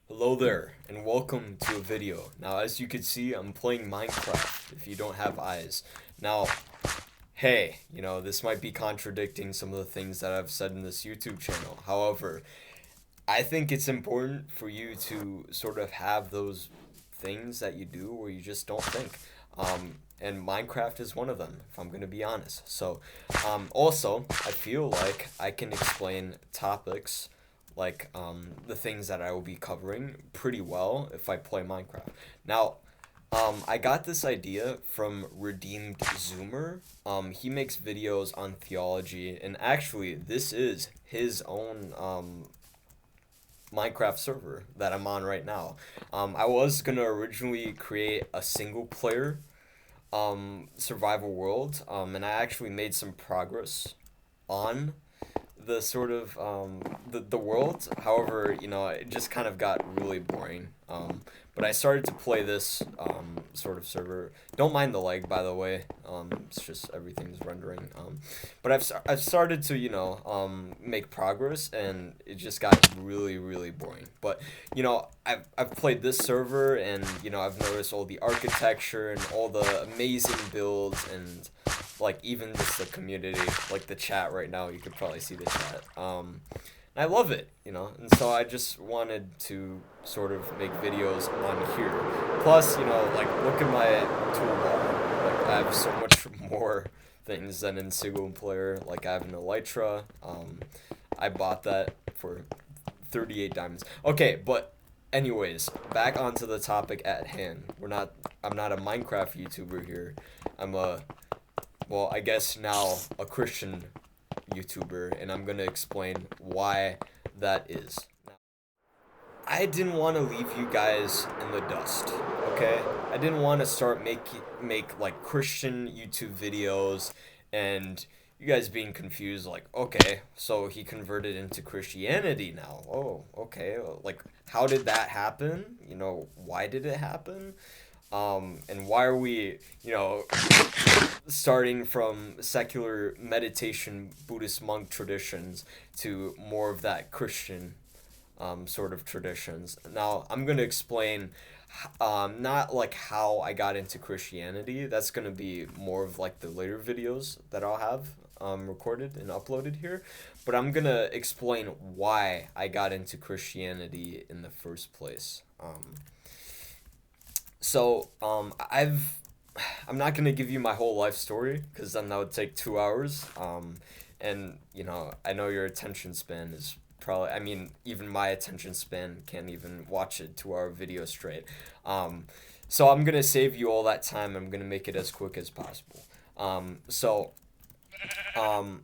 Hello there, and welcome to a video. Now, as you can see, I'm playing Minecraft, if you don't have eyes. Now, hey, this might be contradicting some of the things that I've said in this YouTube channel. However, I think it's important for you to sort of have those things that you do where you just don't think. And Minecraft is one of them, if I'm going to be honest. So, also, I feel like I can explain topics like the things that I will be covering pretty well if I play Minecraft. Now, I got this idea from Redeemed Zoomer. He makes videos on theology, and actually, this is his own Minecraft server that I'm on right now. I was gonna originally create a single player survival world, and I actually made some progress on the sort of the world. However, it just kind of got really boring. But I started to play this sort of server. Don't mind the lag, by the way. It's just everything's rendering. But I've started to make progress, and it just got really boring. But I've played this server, and I've noticed all the architecture and all the amazing builds, and like even just the community, like the chat right now. You could probably see the chat. I love it, and so I just wanted to sort of make videos on here. Plus, like look at my toolbar. Like I have so much more things than in single player. Like I have an elytra. I bought that for 38 diamonds. Okay, but anyways, back onto the topic at hand. I'm not a Minecraft YouTuber here. I'm well, I guess now a Christian YouTuber, and I'm gonna explain why that is. I didn't want to leave you guys in the dust, okay? I didn't want to start make like Christian YouTube videos and you guys being confused like, okay, so he converted into Christianity now. Oh, okay. Like how did that happen? Why did it happen? And why are we, starting from secular meditation Buddhist monk traditions to more of that Christian sort of traditions. Now, I'm going to explain not like how I got into Christianity. That's going to be more of like the later videos that I'll have recorded and uploaded here. But I'm going to explain why I got into Christianity in the first place. I'm not gonna give you my whole life story because then that would take 2 hours. And I know your attention span is probably. I mean, even my attention span can't even watch a 2 hour video straight. So I'm gonna save you all that time. I'm gonna make it as quick as possible. So I'll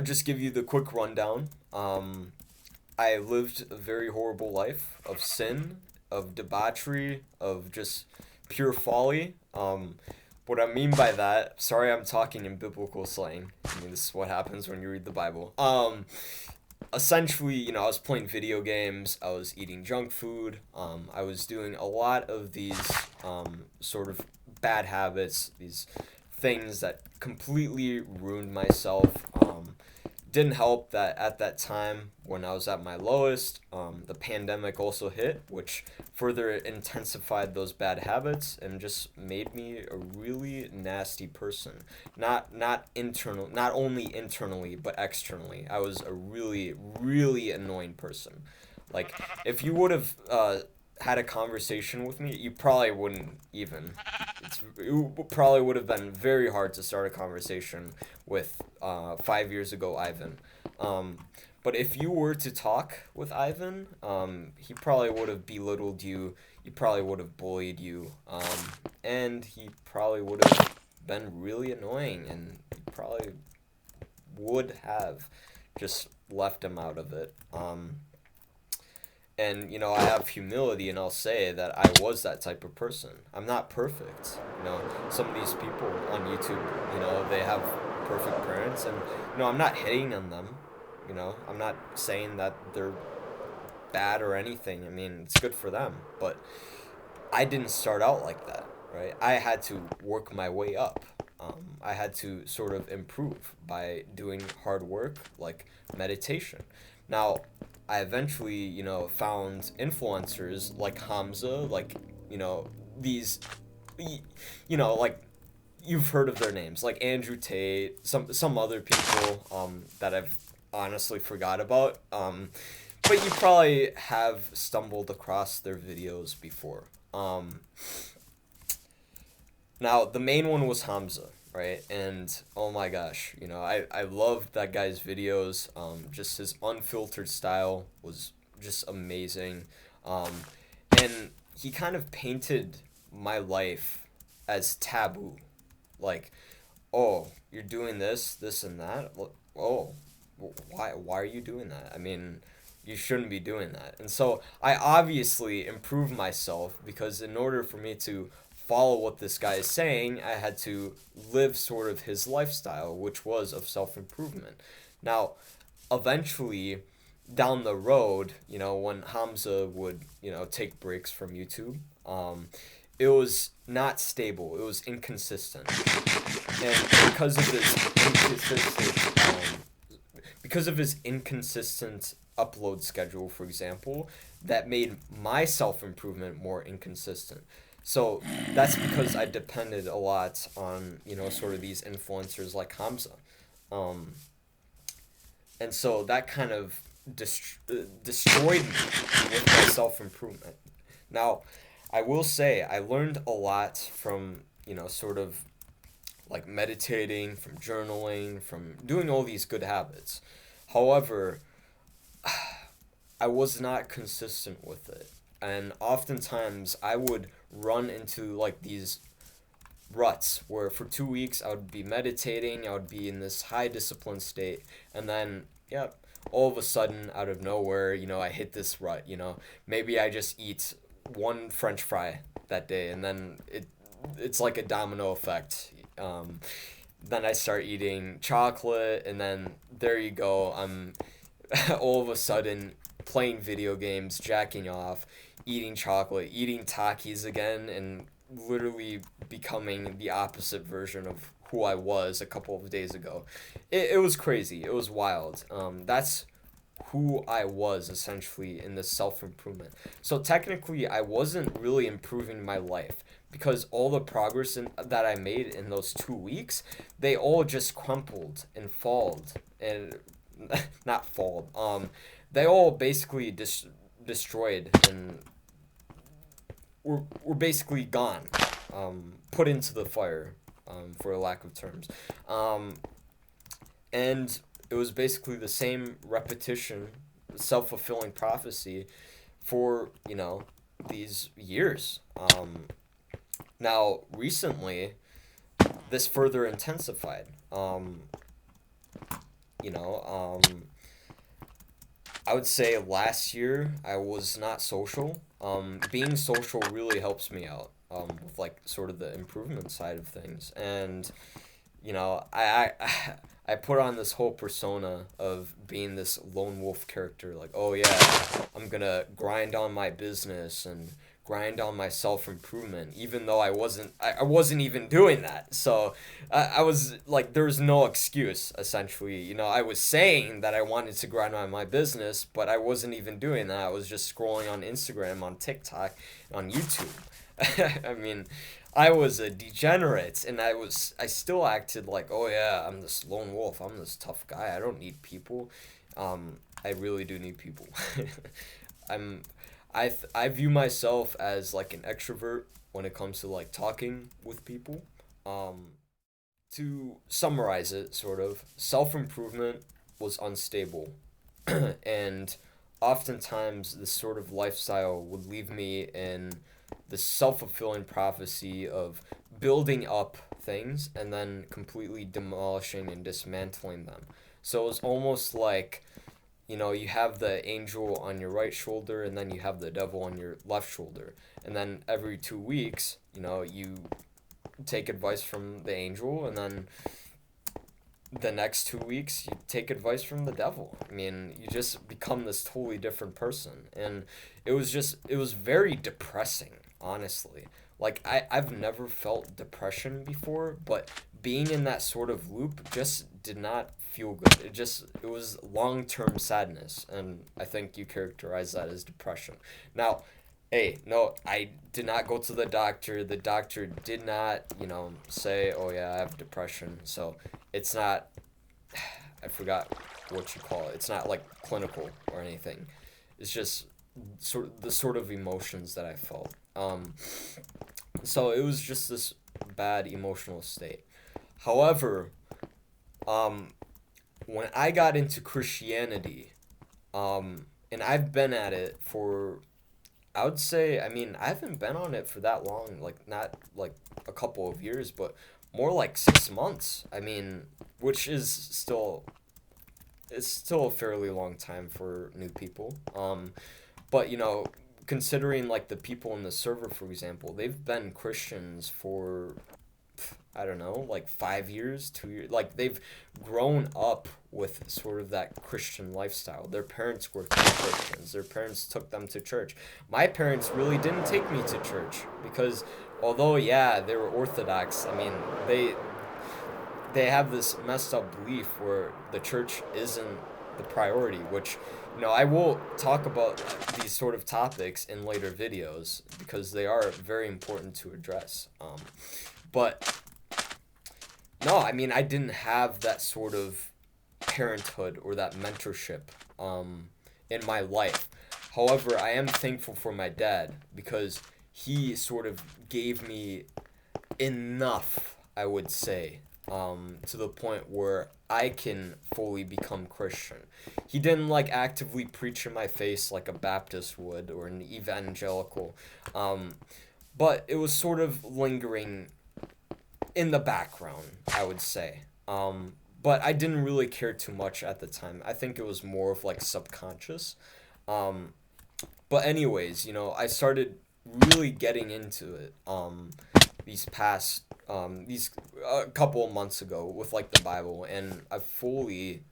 just give you the quick rundown. I lived a very horrible life of sin, of debauchery, of just pure folly. What I mean by that, sorry I'm talking in biblical slang. I mean, this is what happens when you read the Bible. Essentially, I was playing video games, I was eating junk food, I was doing a lot of these sort of bad habits, these things that completely ruined myself. Didn't help that at that time when I was at my lowest, the pandemic also hit, which further intensified those bad habits and just made me a really nasty person. Not only internally but externally. I was a really annoying person. Like if you would have had a conversation with me, you probably wouldn't even. It probably would have been very hard to start a conversation with 5 years ago Ivan. But if you were to talk with Ivan, he probably would have belittled you. He probably would have bullied you, and he probably would have been really annoying, and you probably would have just left him out of it. And I have humility, and I'll say that I was that type of person. I'm not perfect. Some of these people on YouTube, they have perfect parents, and I'm not hating on them. I'm not saying that they're bad or anything. I mean, it's good for them, but I didn't start out like that, right? I had to work my way up. I had to sort of improve by doing hard work like meditation. Now, I eventually, found influencers like Hamza, like, you know, these, like you've heard of their names, like Andrew Tate, some other people that I've honestly forgot about. But you probably have stumbled across their videos before. Now the main one was Hamza, right? And oh my gosh, I loved that guy's videos. Just his unfiltered style was just amazing. Um, and he kind of painted my life as taboo, like, oh, you're doing this and that. Oh, why are you doing that? I mean, you shouldn't be doing that. And so I obviously improved myself, because in order for me to follow what this guy is saying, I had to live sort of his lifestyle, which was of self improvement. Now, eventually, down the road, when Hamza would, take breaks from YouTube, it was not stable. It was inconsistent, and because of his inconsistent upload schedule, for example, that made my self improvement more inconsistent. So that's because I depended a lot on, sort of these influencers like Hamza. Um, and so that kind of destroyed me with my self improvement. Now, I will say I learned a lot from, sort of like meditating, from journaling, from doing all these good habits. However, I was not consistent with it. And oftentimes I would run into like these ruts where for 2 weeks I would be meditating, I would be in this high discipline state, and then, yeah, all of a sudden, out of nowhere, I hit this rut, Maybe I just eat one French fry that day, and then it's like a domino effect. Then I start eating chocolate, and then there you go. I'm all of a sudden playing video games, jacking off, eating chocolate, eating Takis again, and literally becoming the opposite version of who I was a couple of days ago. It was crazy. It was wild. That's who I was essentially in this self improvement. So technically, I wasn't really improving my life, because all the progress that I made in those 2 weeks, they all just crumpled and falled and not falled. They all basically destroyed and were basically gone, put into the fire, for a lack of terms. Um, and it was basically the same repetition, self fulfilling prophecy for, these years. Now, recently, this further intensified. You know, I would say last year I was not social. Being social really helps me out, with like sort of the improvement side of things. And I put on this whole persona of being this lone wolf character. Like, oh yeah, I'm gonna grind on my business and grind on my self improvement, even though I wasn't even doing that. So I was like, there was no excuse essentially. I was saying that I wanted to grind on my business, but I wasn't even doing that. I was just scrolling on Instagram, on TikTok, on YouTube. I mean, I was a degenerate, and I still acted like, oh yeah, I'm this lone wolf, I'm this tough guy, I don't need people. I really do need people. I'm I view myself as like an extrovert when it comes to like talking with people. Um, to summarize it, sort of, self improvement was unstable, and oftentimes this sort of lifestyle would leave me in the self fulfilling prophecy of building up things and then completely demolishing and dismantling them. So it was almost like, you have the angel on your right shoulder and then you have the devil on your left shoulder. And then every 2 weeks, you take advice from the angel, and then the next 2 weeks you take advice from the devil. I mean, you just become this totally different person. And it was very depressing, honestly. Like, I've never felt depression before, but being in that sort of loop just did not feel good. It was long-term sadness, and I think you characterize that as depression. Now, hey, no, I did not go to the doctor. The doctor did not, say, oh yeah, I have depression. So it's not, I forgot what you call it. It's not like clinical or anything. It's just the sort of emotions that I felt. So it was just this bad emotional state. However, um, when I got into Christianity, and I've been at it for, I would say, I mean, I haven't been on it for that long, like not like a couple of years, but more like 6 months. I mean, which is still, it's still a fairly long time for new people. But considering like the people in the server, for example, they've been Christians for, I don't know, like 5 years, 2 years. Like they've grown up with sort of that Christian lifestyle. Their parents were Christians. Their parents took them to church. My parents really didn't take me to church because although yeah, they were Orthodox, I mean, they have this messed up belief where the church isn't the priority, which I will talk about these sort of topics in later videos because they are very important to address. But no, I mean, I didn't have that sort of parenthood or that mentorship in my life. However, I am thankful for my dad because he sort of gave me enough, I would say, to the point where I can fully become Christian. He didn't like actively preach in my face like a Baptist would or an evangelical, but it was sort of lingering in the background, I would say. But I didn't really care too much at the time. I think it was more of like subconscious. But anyways, I started really getting into it these past these a couple of months ago with like the Bible, and I fully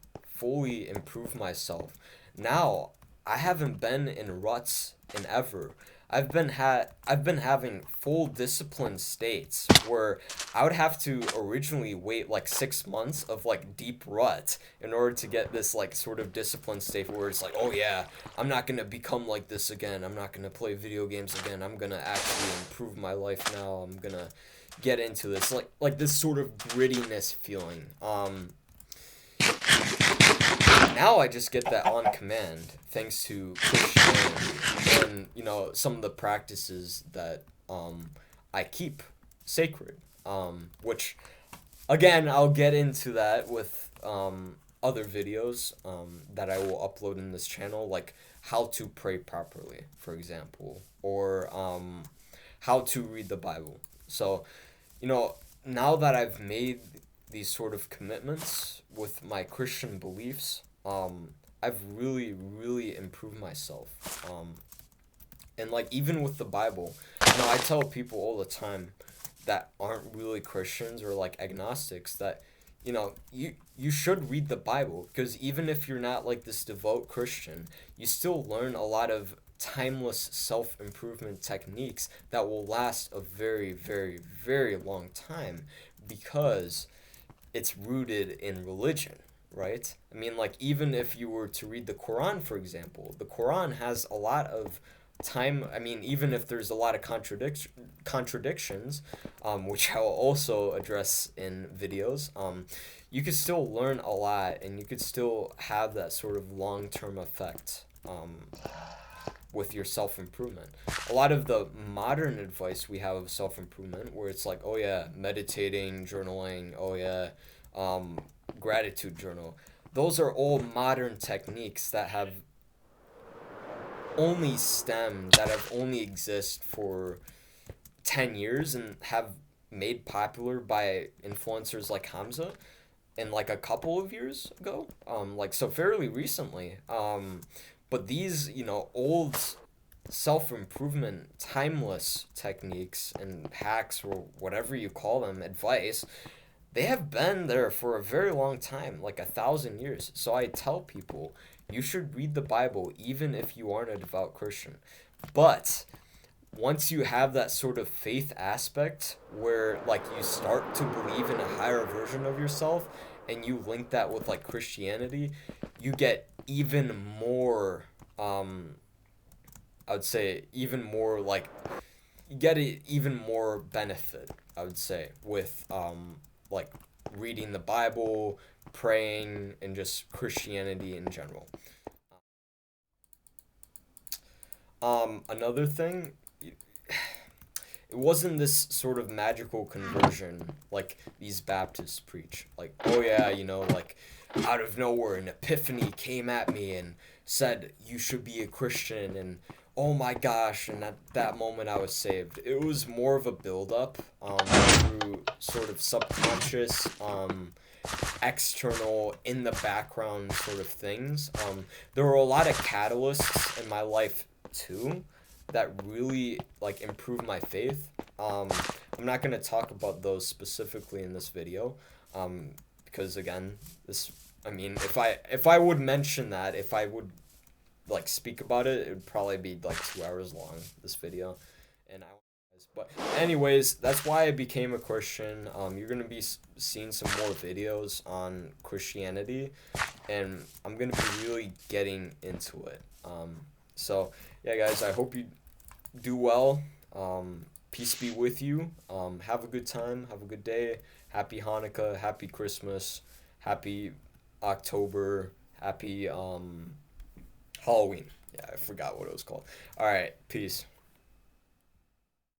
improved myself. Now I haven't been in ruts in ever. I've been having full discipline states where I would have to originally wait like 6 months of like deep rut in order to get this like sort of discipline state where it's like, oh yeah, I'm not gonna become like this again. I'm not gonna play video games again. I'm gonna actually improve my life now. I'm gonna get into this like this sort of grittiness feeling. Now I just get that on command thanks to Christianity and some of the practices that I keep sacred, which again I'll get into that with other videos that I will upload in this channel, like how to pray properly, for example, or how to read the Bible. So now that I've made these sort of commitments with my Christian beliefs, I've really improved myself. And like even with the Bible, I tell people all the time that aren't really Christians or like agnostics that you should read the Bible, because even if you're not like this devout Christian, you still learn a lot of timeless self-improvement techniques that will last a very, very, very long time because it's rooted in religion, right? I mean, like, even if you were to read the Quran, for example, the Quran has a lot of time. I mean, even if there's a lot of contradictions, which I will also address in videos, you could still learn a lot and you could still have that sort of long-term effect with your self-improvement. A lot of the modern advice we have of self-improvement, where it's like, oh yeah, meditating, journaling, oh yeah, gratitude journal, those are all modern techniques that have only exist for 10 years and have made popular by influencers like Hamza in like a couple of years ago, like so fairly recently. But these, old self-improvement, timeless techniques and hacks, or whatever you call them, advice, they have been there for a very long time, like 1,000 years. So I tell people, you should read the Bible even if you aren't a devout Christian. But once you have that sort of faith aspect where like you start to believe in a higher version of yourself and you link that with like Christianity, you get even more, I would say even more like, you get it even more benefit, I would say, with like reading the Bible, praying, and just Christianity in general. Another thing, it wasn't this sort of magical conversion like these Baptists preach. Like, oh yeah, like out of nowhere an epiphany came at me and said you should be a Christian, and oh my gosh, and at that moment I was saved. It was more of a build up through sort of subconscious external in the background sort of things. There were a lot of catalysts in my life too that really like improved my faith. Um, I'm not gonna talk about those specifically in this video, because again, this I mean, if I would mention that, if I would like speak about it, it would probably be like 2 hours long. This video, and I. But anyways, that's why I became a Christian. You're gonna be seeing some more videos on Christianity, and I'm gonna be really getting into it. So yeah, guys, I hope you do well. Peace be with you. Have a good time. Have a good day. Happy Hanukkah. Happy Christmas. Happy October. Happy Halloween. Yeah, I forgot what it was called. All right. Peace.